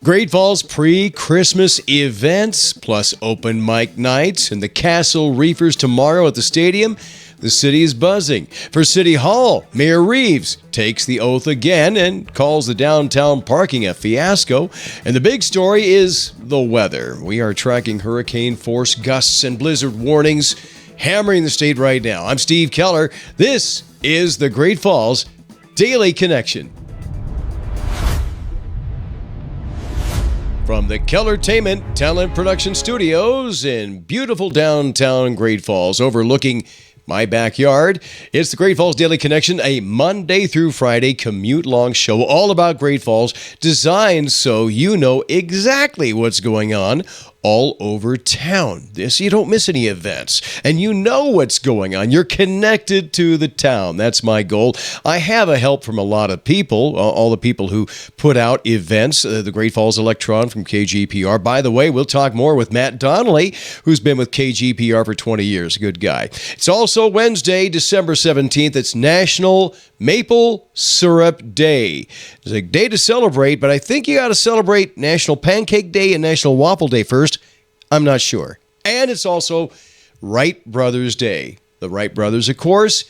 Great Falls pre-Christmas events, plus open mic nights, and the Castle Reefers tomorrow at the stadium. The city is buzzing. For City Hall, Mayor Reeves takes the oath again and calls the downtown parking a fiasco. And the big story is the weather. We are tracking hurricane-force gusts and blizzard warnings hammering the state right now. I'm Steve Keller. This is the Great Falls Daily Connection. From the Kellertainment Talent Production Studios in beautiful downtown Great Falls, overlooking my backyard, it's the Great Falls Daily Connection, a Monday through Friday commute-long show all about Great Falls, designed so you know exactly what's going on all over town. This, you don't miss any events, and you know what's going on. You're connected to the town. That's my goal. I have a help from a lot of people, all the people who put out events, the Great Falls Electron from KGPR. By the way, we'll talk more with Matt Donnelly, who's been with KGPR for 20 years. Good guy. It's also Wednesday, December 17th. It's National Maple Syrup Day. It's a day to celebrate, but I think you got to celebrate National Pancake Day and National Waffle Day first. I'm not sure. And it's also Wright Brothers Day. The Wright brothers, of course,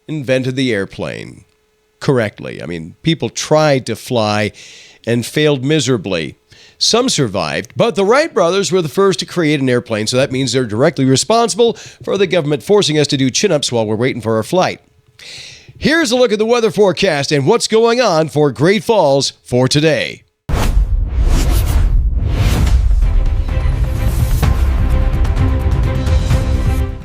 invented the airplane correctly. I mean, people tried to fly and failed miserably. Some survived, but the Wright brothers were the first to create an airplane, so that means they're directly responsible for the government forcing us to do chin-ups while we're waiting for our flight. Here's a look at the weather forecast and what's going on for Great Falls for today.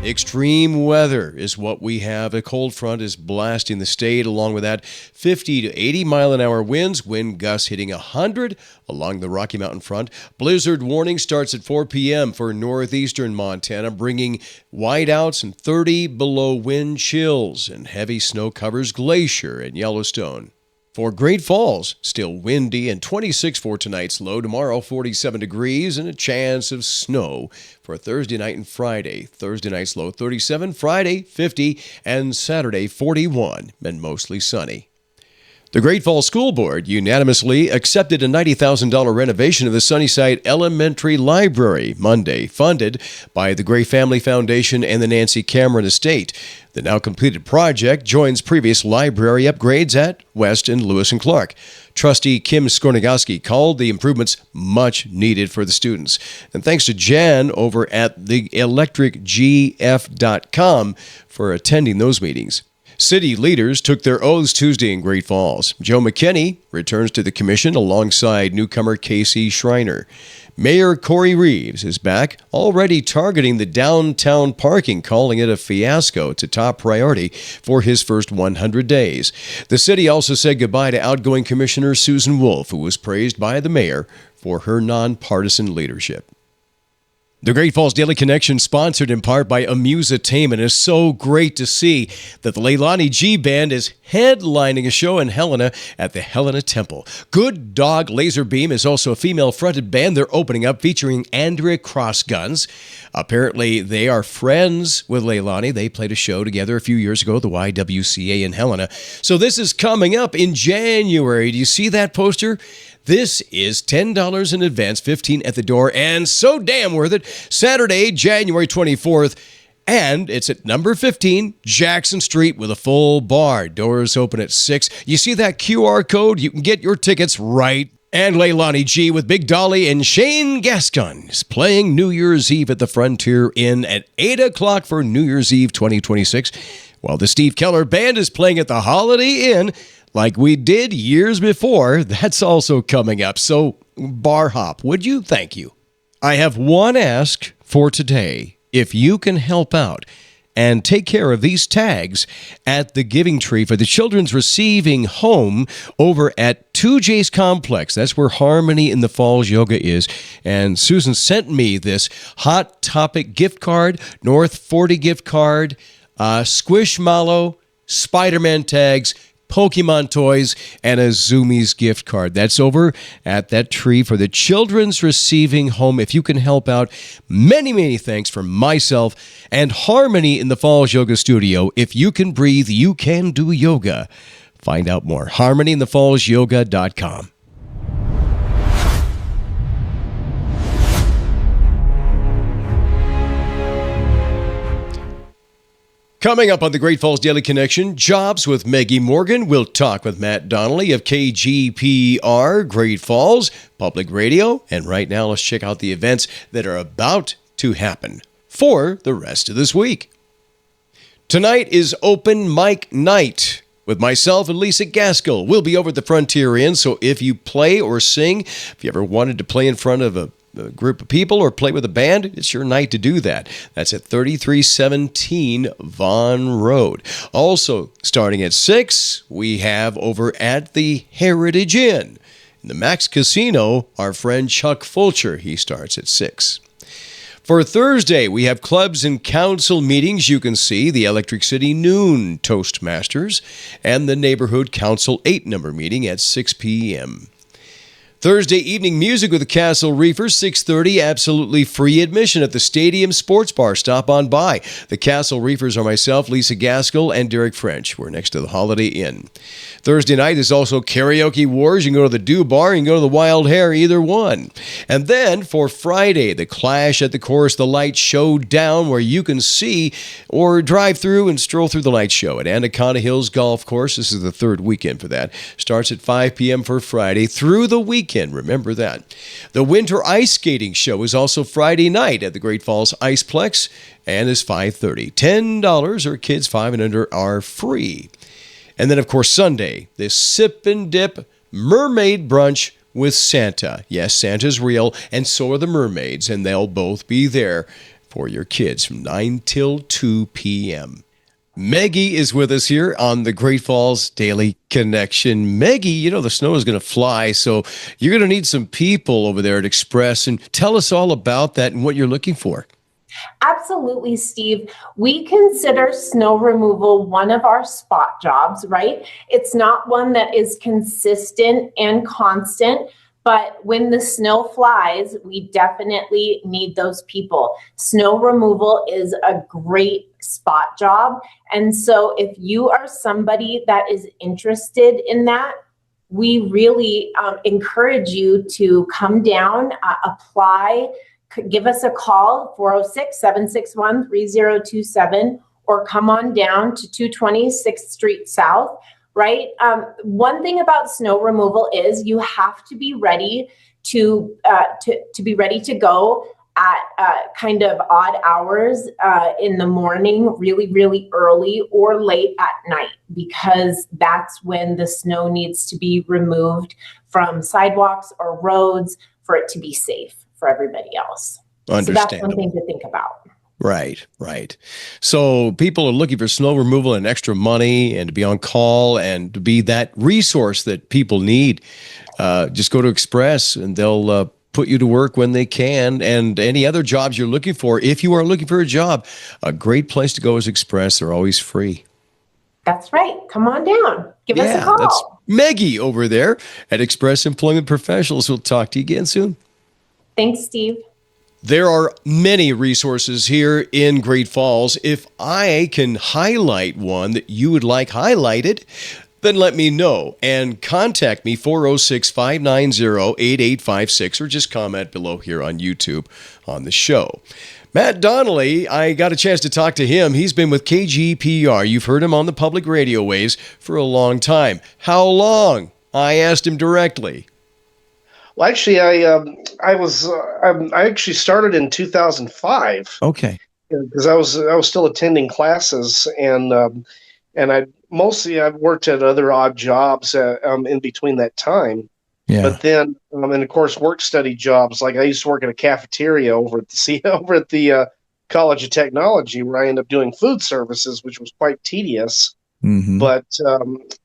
Extreme weather is what we have. A cold front is blasting the state. Along with that, 50 to 80 mile an hour winds, wind gusts hitting 100 along the Rocky Mountain front. Blizzard warning starts at 4 p.m. for northeastern Montana, bringing whiteouts and 30 below wind chills, and heavy snow covers Glacier and Yellowstone. For Great Falls, still windy and 26 for tonight's low. Tomorrow, 47 degrees and a chance of snow for Thursday night and Friday. Thursday night's low, 37, Friday, 50, and Saturday, 41, and mostly sunny. The Great Falls School Board unanimously accepted a $90,000 renovation of the Sunnyside Elementary Library Monday, funded by the Gray Family Foundation and the Nancy Cameron Estate. The now completed project joins previous library upgrades at West and Lewis and Clark. Trustee Kim Skornagowski called the improvements much needed for the students. And thanks to Jan over at theelectricgf.com for attending those meetings. City leaders took their oaths Tuesday in Great Falls. Joe McKinney returns to the commission alongside newcomer Casey Schreiner. Mayor Cory Reeves is back, already targeting the downtown parking, calling it a fiasco. It's a top priority for his first 100 days. The city also said goodbye to outgoing Commissioner Susan Wolf, who was praised by the mayor for her nonpartisan leadership. The Great Falls Daily Connection, sponsored in part by Amusetainment. It's so great to see that the Leilani G Band is headlining a show in Helena at the Helena Temple. Good Dog Laser Beam is also a female-fronted band they're opening up, featuring Andrea Crossguns. Apparently, they are friends with Leilani. They played a show together a few years ago at the YWCA in Helena. So this is coming up in January. Do you see that poster? This is $10 in advance, $15 at the door, and so damn worth it. Saturday, January 24th, and it's at number 15, Jackson Street, with a full bar. Doors open at 6. You see that QR code? You can get your tickets right. And Leilani G with Big Dolly and Shane Gascon is playing New Year's Eve at the Frontier Inn at 8 o'clock for New Year's Eve 2026, while the Steve Keller Band is playing at the Holiday Inn like we did years before. That's also coming up. So, bar hop, would you? Thank you. I have one ask for today. If you can help out and take care of these tags at the Giving Tree for the Children's Receiving Home over at 2J's Complex. That's where Harmony in the Falls Yoga is. And Susan sent me this Hot Topic gift card, North 40 gift card, Squishmallow, Spider-Man tags, Pokemon toys, and a Zoomies gift card. That's over at that tree for the Children's Receiving Home. If you can help out, many thanks from myself and Harmony in the Falls Yoga Studio. If you can breathe, you can do yoga. Find out more. HarmonyInTheFallsYoga.com. Coming up on the Great Falls Daily Connection, jobs with Maggie Morgan. We'll talk with Matt Donnelly of KGPR, Great Falls Public Radio. And right now, let's check out the events that are about to happen for the rest of this week. Tonight is open mic night with myself and Lisa Gaskell. We'll be over at the Frontier Inn, so if you play or sing, if you ever wanted to play in front of a group of people or play with a band, it's your night to do that. That's at 3317 Vaughan Road. Also, starting at 6, we have over at the Heritage Inn. In the Max Casino, our friend Chuck Fulcher, he starts at 6. For Thursday, we have clubs and council meetings. You can see the Electric City Noon Toastmasters and the Neighborhood Council 8-number meeting at 6 p.m. Thursday evening music with the Castle Reefers, 6:30, absolutely free admission at the Stadium Sports Bar. Stop on by. The Castle Reefers are myself, Lisa Gaskell, and Derek French. We're next to the Holiday Inn. Thursday night is also Karaoke Wars. You can go to the Do Bar, you can go to the Wild Hare, either one. And then for Friday, the Clash at the Chorus the Light Showdown, where you can see or drive through and stroll through the light show at Anaconda Hills Golf Course. This is the third weekend for that. Starts at 5 p.m. for Friday through the weekend. Remember that. The Winter Ice Skating Show is also Friday night at the Great Falls Iceplex and is $5.30. $10 or kids 5 and under are free. And then, of course, Sunday, this Sip and Dip Mermaid Brunch with Santa. Yes, Santa's real, and so are the mermaids, and they'll both be there for your kids from 9 till 2 p.m. Maggie is with us here on the Great Falls Daily Connection. Maggie, you know the snow is going to fly, so you're going to need some people over there at Express. And tell us all about that and what you're looking for. Absolutely, Steve. We consider snow removal one of our spot jobs, right? It's not one that is consistent and constant, but when the snow flies, we definitely need those people. Snow removal is a great spot job. And so if you are somebody that is interested in that, we really encourage you to come down, apply, give us a call, 406-761-3027, or come on down to 220 6th Street South. Right. One thing about snow removal is you have to be ready to be ready to go at kind of odd hours in the morning, really, really early, or late at night, because that's when the snow needs to be removed from sidewalks or roads for it to be safe for everybody else. So that's one thing to think about. Right. So people are looking for snow removal and extra money and to be on call and to be that resource that people need. Just go to Express and they'll put you to work when they can. And any other jobs you're looking for, if you are looking for a job, a great place to go is Express. They're always free. That's right. Come on down. Give us a call. That's Maggie over there at Express Employment Professionals. We'll talk to you again soon. Thanks, Steve. There are many resources here in Great Falls. If I can highlight one that you would like highlighted, then let me know and contact me, 406-590-8856, or just comment below here on YouTube on the show. Matt Donnelly, I got a chance to talk to him. He's been with KGPR. You've heard him on the public radio waves for a long time. How long? I asked him directly. Well, actually, I actually started in 2005. Okay. Because I was still attending classes, and I've worked at other odd jobs in between that time. Yeah. But then, and of course, work study jobs. Like I used to work at a cafeteria over at the College of Technology, where I ended up doing food services, which was quite tedious. Mm-hmm. But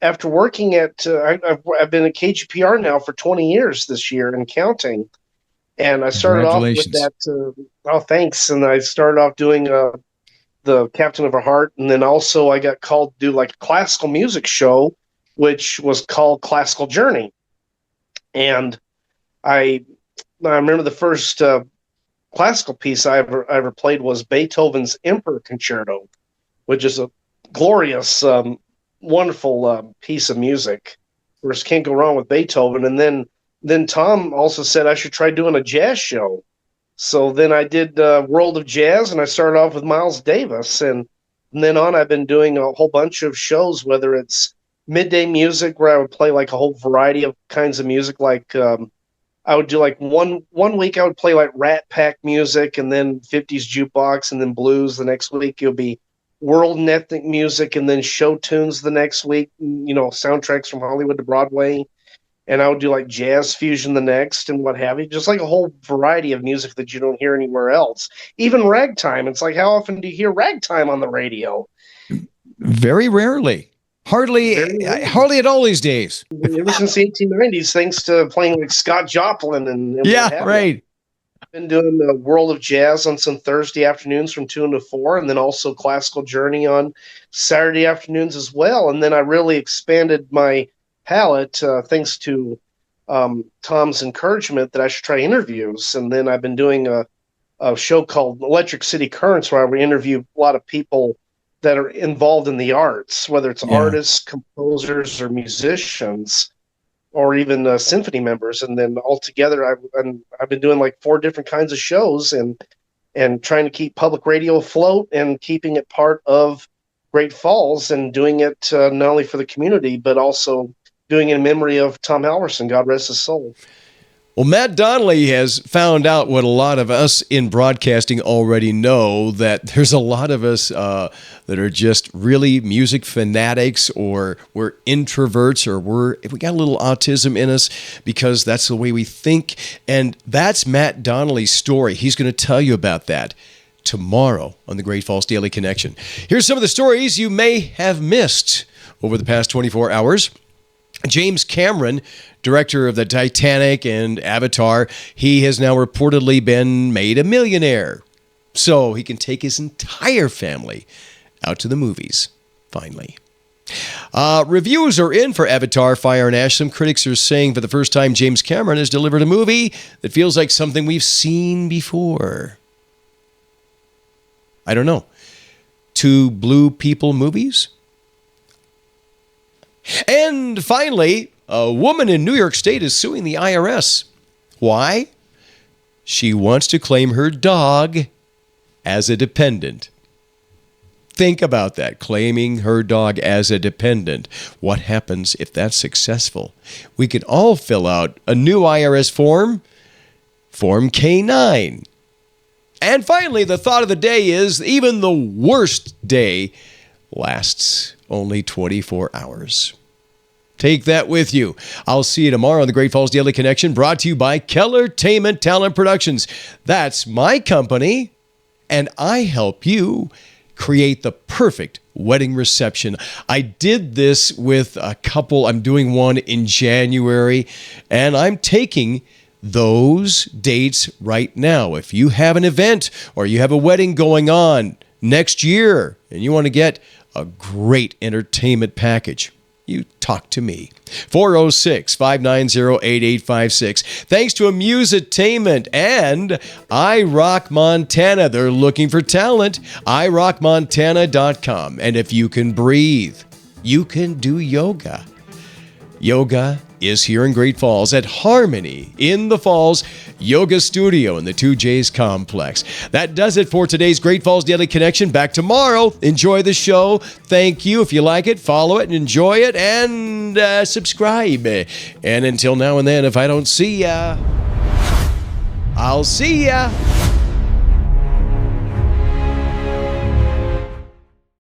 after working at, I've been at KGPR now for 20 years this year and counting. And I started off with that. Thanks. And I started off doing the Captain of a Heart. And then also I got called to do like a classical music show, which was called Classical Journey. And I remember the first classical piece I ever played was Beethoven's Emperor Concerto, which is a glorious, wonderful piece of music. Of course, can't go wrong with Beethoven. And then Tom also said I should try doing a jazz show. So then I did World of Jazz, and I started off with Miles Davis. And From then on, I've been doing a whole bunch of shows, whether it's midday music where I would play like a whole variety of kinds of music. Like I would do like one week I would play like Rat Pack music and then 50s jukebox and then blues. The next week it would be world and ethnic music and then show tunes the next week, soundtracks from Hollywood to Broadway. And I would do like jazz fusion the next and what have you. Just like a whole variety of music that you don't hear anywhere else. Even ragtime. It's like, how often do you hear ragtime on the radio? Very rarely. Hardly at all these days. Ever since the 1890s, thanks to playing like Scott Joplin and yeah, right. I've been doing the World of Jazz on some Thursday afternoons from 2 to 4, and then also Classical Journey on Saturday afternoons as well. And then I really expanded my palette thanks to Tom's encouragement that I should try interviews. And then I've been doing a show called Electric City Currents, where I would interview a lot of people that are involved in the arts, whether it's artists, composers, or musicians, or even symphony members. And then altogether, I've been doing like 4 different kinds of shows and trying to keep public radio afloat and keeping it part of Great Falls and doing it not only for the community, but also doing it in memory of Tom Halverson, God rest his soul. Well, Matt Donnelly has found out what a lot of us in broadcasting already know, that there's a lot of us that are just really music fanatics, or we're introverts, or we got a little autism in us because that's the way we think. And that's Matt Donnelly's story. He's going to tell you about that tomorrow on the Great Falls Daily Connection. Here's some of the stories you may have missed over the past 24 hours. James Cameron, director of the Titanic and Avatar, he has now reportedly been made a millionaire, so he can take his entire family out to the movies, finally. Reviews are in for Avatar, Fire and Ash. Some critics are saying for the first time James Cameron has delivered a movie that feels like something we've seen before. I don't know. 2 blue people movies? And finally, a woman in New York State is suing the IRS. Why? She wants to claim her dog as a dependent. Think about that, claiming her dog as a dependent. What happens if that's successful? We can all fill out a new IRS form, Form K9. And finally, the thought of the day is even the worst day lasts only 24 hours. Take that with you. I'll see you tomorrow on the Great Falls Daily Connection, brought to you by Keller Talent Productions. That's my company, and I help you create the perfect wedding reception. I did this with a couple. I'm doing one in January, and I'm taking those dates right now. If you have an event or you have a wedding going on next year and you want to get a great entertainment package, you talk to me. 406-590-8856. Thanks to Amusetainment and iRock Montana. They're looking for talent. iRockMontana.com. And if you can breathe, you can do yoga. Yoga is here in Great Falls at Harmony in the Falls Yoga Studio in the 2J's Complex. That does it for today's Great Falls Daily Connection. Back tomorrow. Enjoy the show. Thank you. If you like it, follow it and enjoy it, and subscribe. And until now and then, if I don't see ya, I'll see ya.